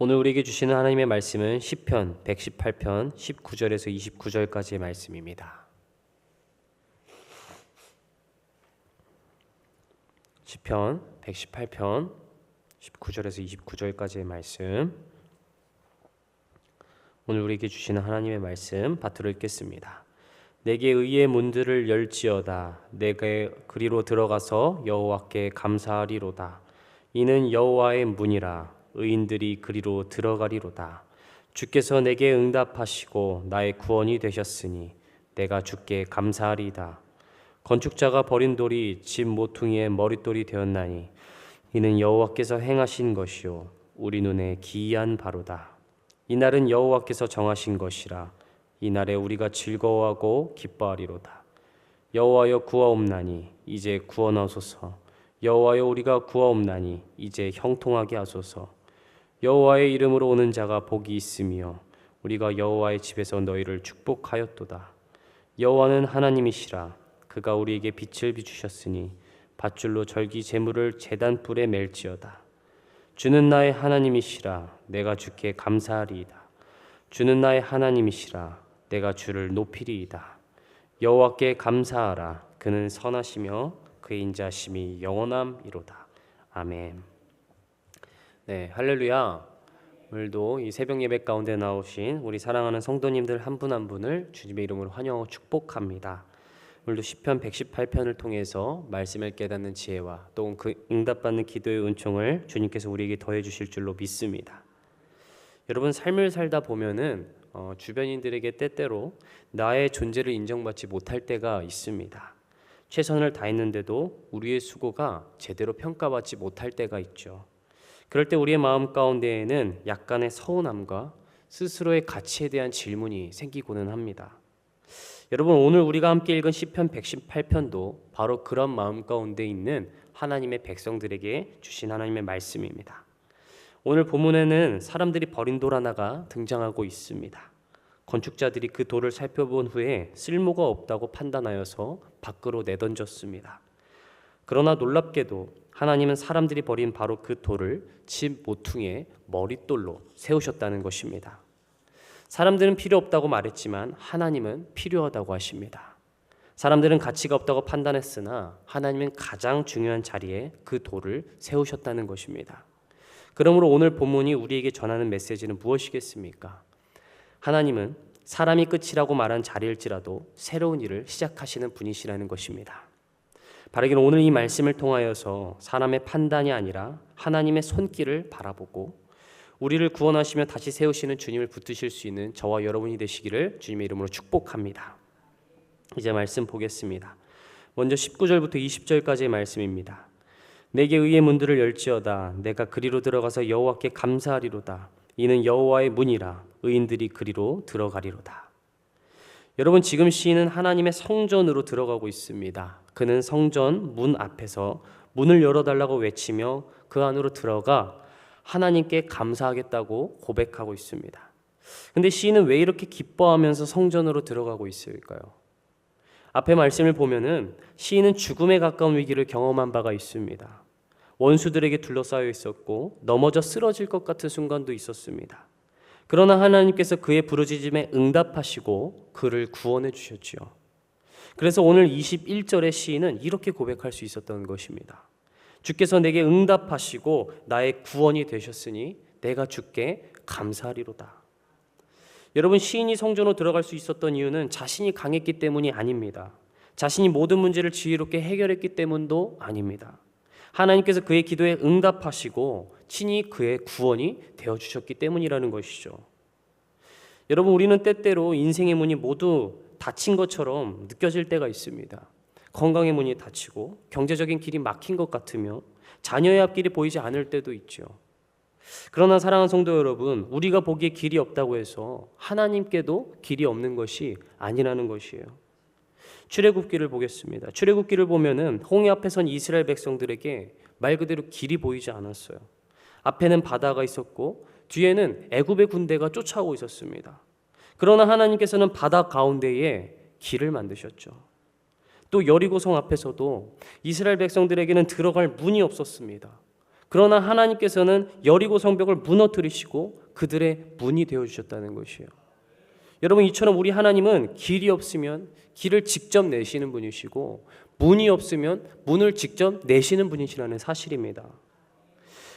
오늘 우리에게 주시는 하나님의 말씀은 시편 118편 19절에서 29절까지의 말씀입니다. 시편 118편 19절에서 29절까지의 말씀, 오늘 우리에게 주시는 하나님의 말씀 받들어 읽겠습니다. 내게 의의 문들을 열지어다. 내게 그리로 들어가서 여호와께 감사하리로다. 이는 여호와의 문이라. 의인들이 그리로 들어가리로다. 주께서 내게 응답하시고 나의 구원이 되셨으니 내가 주께 감사하리이다. 건축자가 버린 돌이 집 모퉁이의 머릿돌이 되었나니 이는 여호와께서 행하신 것이요 우리 눈에 기이한 바로다. 이날은 여호와께서 정하신 것이라. 이날에 우리가 즐거워하고 기뻐하리로다. 여호와여 구하옵나니 이제 구원하소서. 여호와여 우리가 구하옵나니 이제 형통하게 하소서. 여호와의 이름으로 오는 자가 복이 있으며 우리가 여호와의 집에서 너희를 축복하였도다. 여호와는 하나님이시라. 그가 우리에게 빛을 비추셨으니 밧줄로 절기 제물을 제단 뿔에 맬지어다. 주는 나의 하나님이시라. 내가 주께 감사하리이다. 주는 나의 하나님이시라. 내가 주를 높이리이다. 여호와께 감사하라. 그는 선하시며 그의 인자심이 영원함이로다. 아멘. 네, 할렐루야. 오늘도 이 새벽 예배 가운데 나오신 우리 사랑하는 성도님들 한 분 한 분을 주님의 이름으로 환영하고 축복합니다. 오늘도 시편 118편을 통해서 말씀을 깨닫는 지혜와 또 그 응답받는 기도의 은총을 주님께서 우리에게 더해 주실 줄로 믿습니다. 여러분, 삶을 살다 보면은 주변인들에게 때때로 나의 존재를 인정받지 못할 때가 있습니다. 최선을 다했는데도 우리의 수고가 제대로 평가받지 못할 때가 있죠. 그럴 때 우리의 마음 가운데에는 약간의 서운함과 스스로의 가치에 대한 질문이 생기고는 합니다. 여러분, 오늘 우리가 함께 읽은 시편 118편도 바로 그런 마음 가운데 있는 하나님의 백성들에게 주신 하나님의 말씀입니다. 오늘 본문에는 사람들이 버린 돌 하나가 등장하고 있습니다. 건축자들이 그 돌을 살펴본 후에 쓸모가 없다고 판단하여서 밖으로 내던졌습니다. 그러나 놀랍게도 하나님은 사람들이 버린 바로 그 돌을 집 모퉁이의 머릿돌로 세우셨다는 것입니다. 사람들은 필요 없다고 말했지만 하나님은 필요하다고 하십니다. 사람들은 가치가 없다고 판단했으나 하나님은 가장 중요한 자리에 그 돌을 세우셨다는 것입니다. 그러므로 오늘 본문이 우리에게 전하는 메시지는 무엇이겠습니까? 하나님은 사람이 끝이라고 말한 자리일지라도 새로운 일을 시작하시는 분이시라는 것입니다. 바라기는 오늘 이 말씀을 통하여서 사람의 판단이 아니라 하나님의 손길을 바라보고 우리를 구원하시며 다시 세우시는 주님을 붙드실 수 있는 저와 여러분이 되시기를 주님의 이름으로 축복합니다. 이제 말씀 보겠습니다. 먼저 19절부터 20절까지의 말씀입니다. 내게 의의 문들을 열지어다. 내가 그리로 들어가서 여호와께 감사하리로다. 이는 여호와의 문이라. 의인들이 그리로 들어가리로다. 여러분, 지금 시인은 하나님의 성전으로 들어가고 있습니다. 그는 성전 문 앞에서 문을 열어달라고 외치며 그 안으로 들어가 하나님께 감사하겠다고 고백하고 있습니다. 근데 시인은 왜 이렇게 기뻐하면서 성전으로 들어가고 있을까요? 앞에 말씀을 보면은 시인은 죽음에 가까운 위기를 경험한 바가 있습니다. 원수들에게 둘러싸여 있었고 넘어져 쓰러질 것 같은 순간도 있었습니다. 그러나 하나님께서 그의 부르짖음에 응답하시고 그를 구원해 주셨지요. 그래서 오늘 21절의 시인은 이렇게 고백할 수 있었던 것입니다. 주께서 내게 응답하시고 나의 구원이 되셨으니 내가 주께 감사하리로다. 여러분, 시인이 성전으로 들어갈 수 있었던 이유는 자신이 강했기 때문이 아닙니다. 자신이 모든 문제를 지혜롭게 해결했기 때문도 아닙니다. 하나님께서 그의 기도에 응답하시고 친히 그의 구원이 되어주셨기 때문이라는 것이죠. 여러분, 우리는 때때로 인생의 문이 모두 닫힌 것처럼 느껴질 때가 있습니다. 건강의 문이 닫히고 경제적인 길이 막힌 것 같으며 자녀의 앞길이 보이지 않을 때도 있죠. 그러나 사랑하는 성도 여러분, 우리가 보기에 길이 없다고 해서 하나님께도 길이 없는 것이 아니라는 것이에요. 출애굽기를 보겠습니다. 출애굽기를 보면은 홍해 앞에 선 이스라엘 백성들에게 말 그대로 길이 보이지 않았어요. 앞에는 바다가 있었고 뒤에는 애굽의 군대가 쫓아오고 있었습니다. 그러나 하나님께서는 바다 가운데에 길을 만드셨죠. 또 여리고성 앞에서도 이스라엘 백성들에게는 들어갈 문이 없었습니다. 그러나 하나님께서는 여리고 성벽을 무너뜨리시고 그들의 문이 되어주셨다는 것이에요. 여러분, 이처럼 우리 하나님은 길이 없으면 길을 직접 내시는 분이시고 문이 없으면 문을 직접 내시는 분이시라는 사실입니다.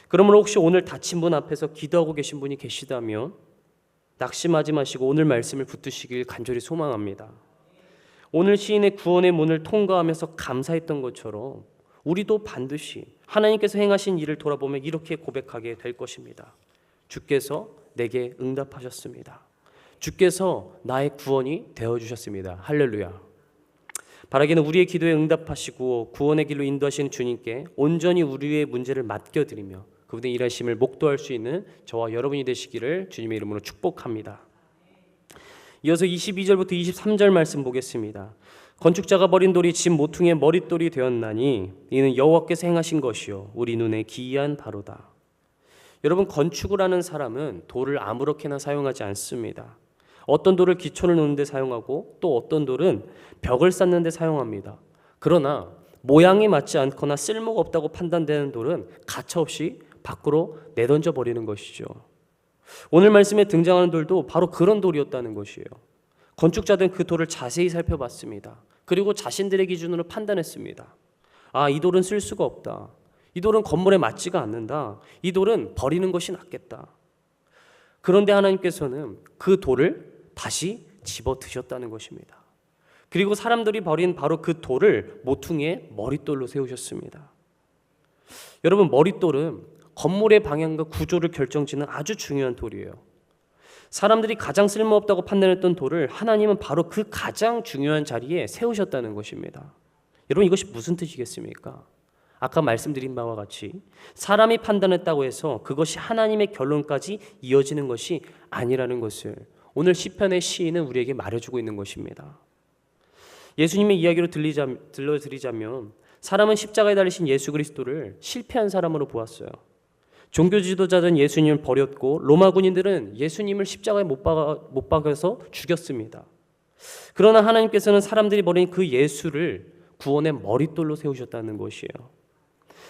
그러므로 혹시 오늘 닫힌 문 앞에서 기도하고 계신 분이 계시다면 낙심하지 마시고 오늘 말씀을 붙드시길 간절히 소망합니다. 오늘 시인의 구원의 문을 통과하면서 감사했던 것처럼 우리도 반드시 하나님께서 행하신 일을 돌아보며 이렇게 고백하게 될 것입니다. 주께서 내게 응답하셨습니다. 주께서 나의 구원이 되어주셨습니다. 할렐루야. 바라기는 우리의 기도에 응답하시고 구원의 길로 인도하시는 주님께 온전히 우리의 문제를 맡겨드리며 그분의 일하심을 목도할 수 있는 저와 여러분이 되시기를 주님의 이름으로 축복합니다. 이어서 22절부터 23절 말씀 보겠습니다. 건축자가 버린 돌이 집 모퉁이의 머릿돌이 되었나니 이는 여호와께서 행하신 것이요 우리 눈에 기이한 바로다. 여러분, 건축을 하는 사람은 돌을 아무렇게나 사용하지 않습니다. 어떤 돌을 기초를 놓는 데 사용하고 또 어떤 돌은 벽을 쌓는 데 사용합니다. 그러나 모양이 맞지 않거나 쓸모가 없다고 판단되는 돌은 가차없이 밖으로 내던져 버리는 것이죠. 오늘 말씀에 등장하는 돌도 바로 그런 돌이었다는 것이에요. 건축자들은 그 돌을 자세히 살펴봤습니다. 그리고 자신들의 기준으로 판단했습니다. 아, 이 돌은 쓸 수가 없다. 이 돌은 건물에 맞지가 않는다. 이 돌은 버리는 것이 낫겠다. 그런데 하나님께서는 그 돌을 다시 집어 드셨다는 것입니다. 그리고 사람들이 버린 바로 그 돌을 모퉁이의 머릿돌로 세우셨습니다. 여러분, 머릿돌은 건물의 방향과 구조를 결정짓는 아주 중요한 돌이에요. 사람들이 가장 쓸모없다고 판단했던 돌을 하나님은 바로 그 가장 중요한 자리에 세우셨다는 것입니다. 여러분, 이것이 무슨 뜻이겠습니까? 아까 말씀드린 바와 같이 사람이 판단했다고 해서 그것이 하나님의 결론까지 이어지는 것이 아니라는 것을 오늘 시편의 시인은 우리에게 말해주고 있는 것입니다. 예수님의 이야기로 들려드리자면 사람은 십자가에 달리신 예수 그리스도를 실패한 사람으로 보았어요. 종교 지도자들은 예수님을 버렸고 로마 군인들은 예수님을 십자가에 못 박아서 죽였습니다. 그러나 하나님께서는 사람들이 버린 그 예수를 구원의 머릿돌로 세우셨다는 것이에요.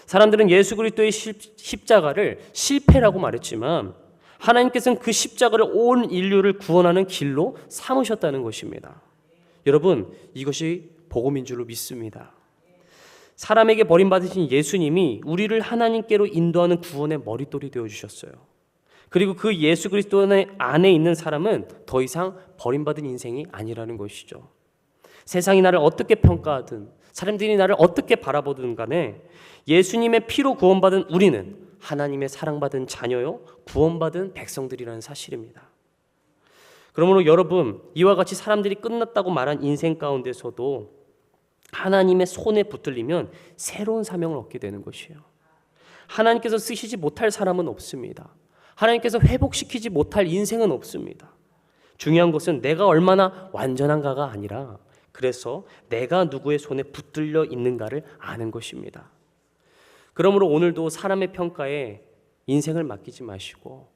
사람들은 예수 그리스도의 십자가를 실패라고 말했지만 하나님께서는 그 십자가를 온 인류를 구원하는 길로 삼으셨다는 것입니다. 여러분, 이것이 복음인 줄로 믿습니다. 사람에게 버림받으신 예수님이 우리를 하나님께로 인도하는 구원의 머릿돌이 되어주셨어요. 그리고 그 예수 그리스도 안에 있는 사람은 더 이상 버림받은 인생이 아니라는 것이죠. 세상이 나를 어떻게 평가하든 사람들이 나를 어떻게 바라보든 간에 예수님의 피로 구원받은 우리는 하나님의 사랑받은 자녀요 구원받은 백성들이라는 사실입니다. 그러므로 여러분, 이와 같이 사람들이 끝났다고 말한 인생 가운데서도 하나님의 손에 붙들리면 새로운 사명을 얻게 되는 것이에요. 하나님께서 쓰시지 못할 사람은 없습니다. 하나님께서 회복시키지 못할 인생은 없습니다. 중요한 것은 내가 얼마나 완전한가가 아니라 그래서 내가 누구의 손에 붙들려 있는가를 아는 것입니다. 그러므로 오늘도 사람의 평가에 인생을 맡기지 마시고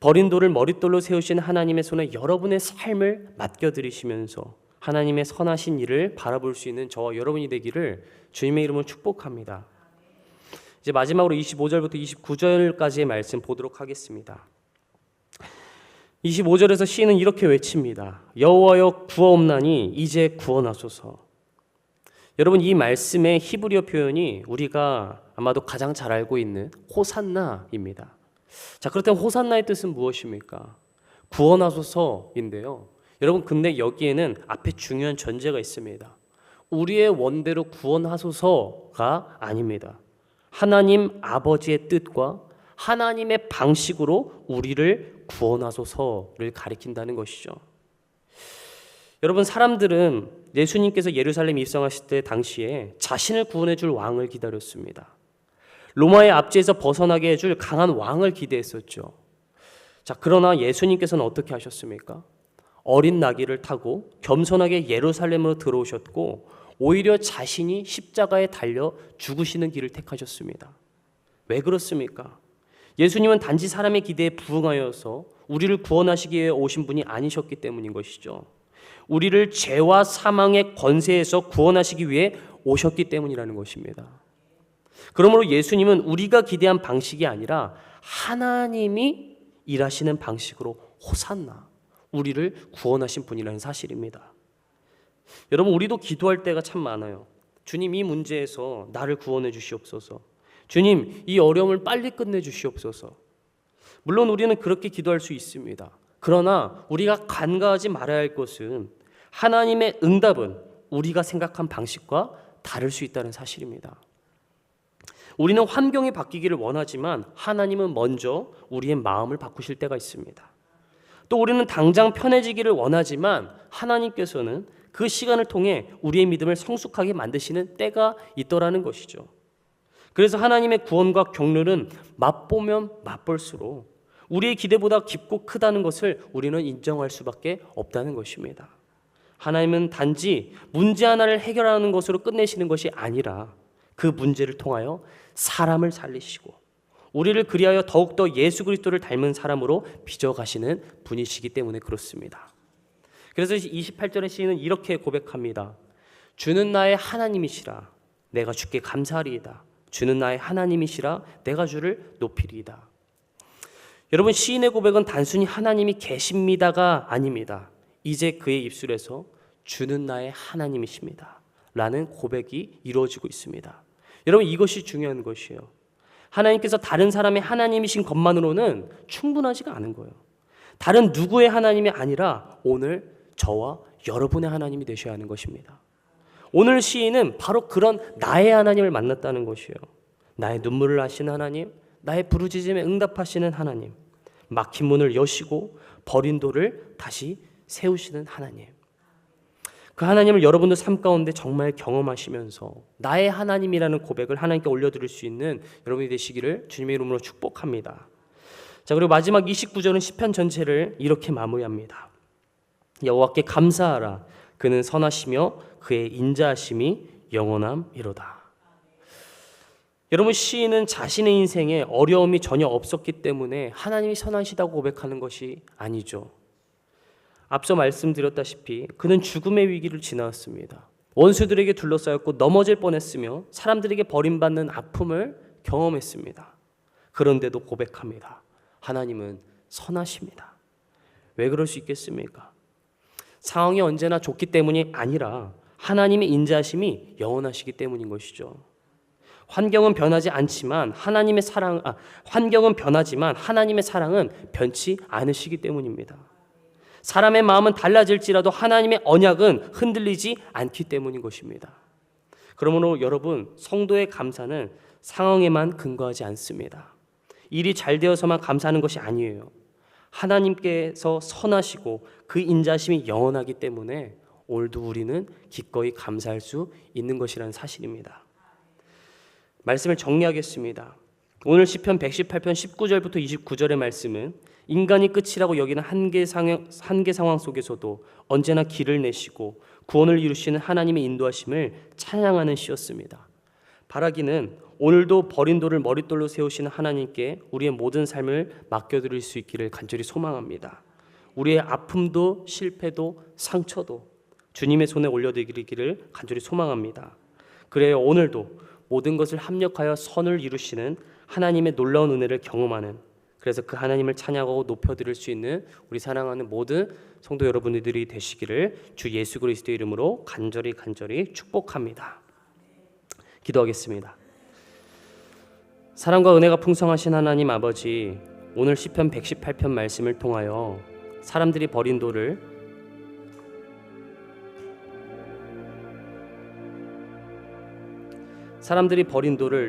버린 돌을 머릿돌로 세우신 하나님의 손에 여러분의 삶을 맡겨드리시면서 하나님의 선하신 일을 바라볼 수 있는 저와 여러분이 되기를 주님의 이름으로 축복합니다. 이제 마지막으로 25절부터 29절까지의 말씀 보도록 하겠습니다. 25절에서 시인은 이렇게 외칩니다. 여호와여 구하옵나니 이제 구원하소서. 여러분, 이 말씀의 히브리어 표현이 우리가 아마도 가장 잘 알고 있는 호산나입니다. 자, 그렇다면 호산나의 뜻은 무엇입니까? 구원하소서인데요. 여러분, 근데 여기에는 앞에 중요한 전제가 있습니다. 우리의 원대로 구원하소서가 아닙니다. 하나님 아버지의 뜻과 하나님의 방식으로 우리를 구원하소서를 가리킨다는 것이죠. 여러분, 사람들은 예수님께서 예루살렘 입성하실 때 당시에 자신을 구원해 줄 왕을 기다렸습니다. 로마의 압제에서 벗어나게 해줄 강한 왕을 기대했었죠. 자, 그러나 예수님께서는 어떻게 하셨습니까? 어린 나귀를 타고 겸손하게 예루살렘으로 들어오셨고 오히려 자신이 십자가에 달려 죽으시는 길을 택하셨습니다. 왜 그렇습니까? 예수님은 단지 사람의 기대에 부응하여서 우리를 구원하시기 위해 오신 분이 아니셨기 때문인 것이죠. 우리를 죄와 사망의 권세에서 구원하시기 위해 오셨기 때문이라는 것입니다. 그러므로 예수님은 우리가 기대한 방식이 아니라 하나님이 일하시는 방식으로 호산나, 우리를 구원하신 분이라는 사실입니다. 여러분, 우리도 기도할 때가 참 많아요. 주님, 이 문제에서 나를 구원해 주시옵소서. 주님, 이 어려움을 빨리 끝내 주시옵소서. 물론 우리는 그렇게 기도할 수 있습니다. 그러나 우리가 간과하지 말아야 할 것은 하나님의 응답은 우리가 생각한 방식과 다를 수 있다는 사실입니다. 우리는 환경이 바뀌기를 원하지만 하나님은 먼저 우리의 마음을 바꾸실 때가 있습니다. 또 우리는 당장 편해지기를 원하지만 하나님께서는 그 시간을 통해 우리의 믿음을 성숙하게 만드시는 때가 있더라는 것이죠. 그래서 하나님의 구원과 경륜은 맛보면 맛볼수록 우리의 기대보다 깊고 크다는 것을 우리는 인정할 수밖에 없다는 것입니다. 하나님은 단지 문제 하나를 해결하는 것으로 끝내시는 것이 아니라 그 문제를 통하여 사람을 살리시고 우리를 그리하여 더욱더 예수 그리스도를 닮은 사람으로 빚어가시는 분이시기 때문에 그렇습니다. 그래서 28절의 시인은 이렇게 고백합니다. 주는 나의 하나님이시라 내가 주께 감사하리이다. 주는 나의 하나님이시라 내가 주를 높이리이다. 여러분, 시인의 고백은 단순히 하나님이 계십니다가 아닙니다. 이제 그의 입술에서 주는 나의 하나님이십니다 라는 고백이 이루어지고 있습니다. 여러분, 이것이 중요한 것이에요. 하나님께서 다른 사람의 하나님이신 것만으로는 충분하지가 않은 거예요. 다른 누구의 하나님이 아니라 오늘 저와 여러분의 하나님이 되셔야 하는 것입니다. 오늘 시인은 바로 그런 나의 하나님을 만났다는 것이에요. 나의 눈물을 아시는 하나님, 나의 부르짖음에 응답하시는 하나님, 막힌 문을 여시고 버린 돌을 다시 세우시는 하나님. 그 하나님을 여러분도 삶 가운데 정말 경험하시면서 나의 하나님이라는 고백을 하나님께 올려드릴 수 있는 여러분이 되시기를 주님의 이름으로 축복합니다. 자, 그리고 마지막 29절은 시편 전체를 이렇게 마무리합니다. 여호와께 감사하라. 그는 선하시며 그의 인자하심이 영원함이로다. 여러분, 시인은 자신의 인생에 어려움이 전혀 없었기 때문에 하나님이 선하시다고 고백하는 것이 아니죠. 앞서 말씀드렸다시피 그는 죽음의 위기를 지나왔습니다. 원수들에게 둘러싸였고 넘어질 뻔했으며 사람들에게 버림받는 아픔을 경험했습니다. 그런데도 고백합니다. 하나님은 선하십니다. 왜 그럴 수 있겠습니까? 상황이 언제나 좋기 때문이 아니라 하나님의 인자하심이 영원하시기 때문인 것이죠. 환경은 변하지 않지만 환경은 변하지만 하나님의 사랑은 변치 않으시기 때문입니다. 사람의 마음은 달라질지라도 하나님의 언약은 흔들리지 않기 때문인 것입니다. 그러므로 여러분, 성도의 감사는 상황에만 근거하지 않습니다. 일이 잘 되어서만 감사하는 것이 아니에요. 하나님께서 선하시고 그 인자심이 영원하기 때문에 오늘도 우리는 기꺼이 감사할 수 있는 것이라는 사실입니다. 말씀을 정리하겠습니다. 오늘 시편 118편 19절부터 29절의 말씀은 인간이 끝이라고 여기는 한계 상황 속에서도 언제나 길을 내시고 구원을 이루시는 하나님의 인도하심을 찬양하는 시였습니다. 바라기는 오늘도 버린 돌을 머릿돌로 세우시는 하나님께 우리의 모든 삶을 맡겨드릴 수 있기를 간절히 소망합니다. 우리의 아픔도 실패도 상처도 주님의 손에 올려드리기를 간절히 소망합니다. 그래야 오늘도 모든 것을 합력하여 선을 이루시는 하나님의 놀라운 은혜를 경험하는, 그래서 그 하나님을 찬양하고 높여드릴 수 있는 우리 사랑하는 모든 성도 여러분들이 되시기를 주 예수 그리스도의 이름으로 간절히 축복합니다. 기도하겠습니다. 사랑과 은혜가 풍성하신 하나님 아버지, 오늘 시편 118편 말씀을 통하여 사람들이 버린 돌을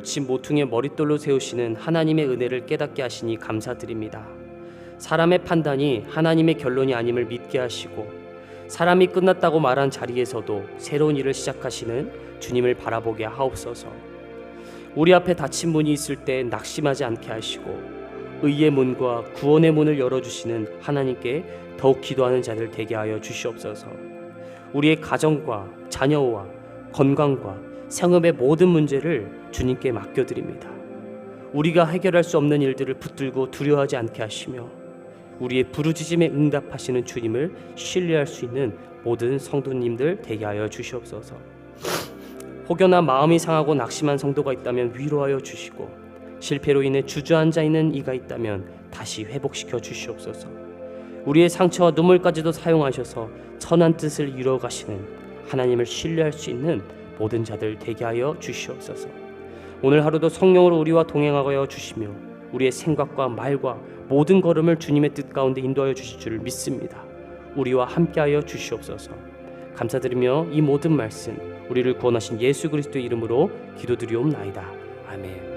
집 모퉁이의 머릿돌로 세우시는 하나님의 은혜를 깨닫게 하시니 감사드립니다. 사람의 판단이 하나님의 결론이 아님을 믿게 하시고 사람이 끝났다고 말한 자리에서도 새로운 일을 시작하시는 주님을 바라보게 하옵소서. 우리 앞에 닫힌 문이 있을 때 낙심하지 않게 하시고 의의 문과 구원의 문을 열어주시는 하나님께 더욱 기도하는 자들 되게 하여 주시옵소서. 우리의 가정과 자녀와 건강과 생업의 모든 문제를 주님께 맡겨드립니다. 우리가 해결할 수 없는 일들을 붙들고 두려워하지 않게 하시며 우리의 부르짖음에 응답하시는 주님을 신뢰할 수 있는 모든 성도님들 되게 하여 주시옵소서. 혹여나 마음이 상하고 낙심한 성도가 있다면 위로하여 주시고, 실패로 인해 주저앉아 있는 이가 있다면 다시 회복시켜 주시옵소서. 우리의 상처와 눈물까지도 사용하셔서 선한 뜻을 이루어 가시는 하나님을 신뢰할 수 있는 모든 자들 되게 하여 주시옵소서. 오늘 하루도 성령으로 우리와 동행하여 주시며 우리의 생각과 말과 모든 걸음을 주님의 뜻 가운데 인도하여 주실 줄을 믿습니다. 우리와 함께하여 주시옵소서. 감사드리며 이 모든 말씀 우리를 구원하신 예수 그리스도의 이름으로 기도드리옵나이다. 아멘.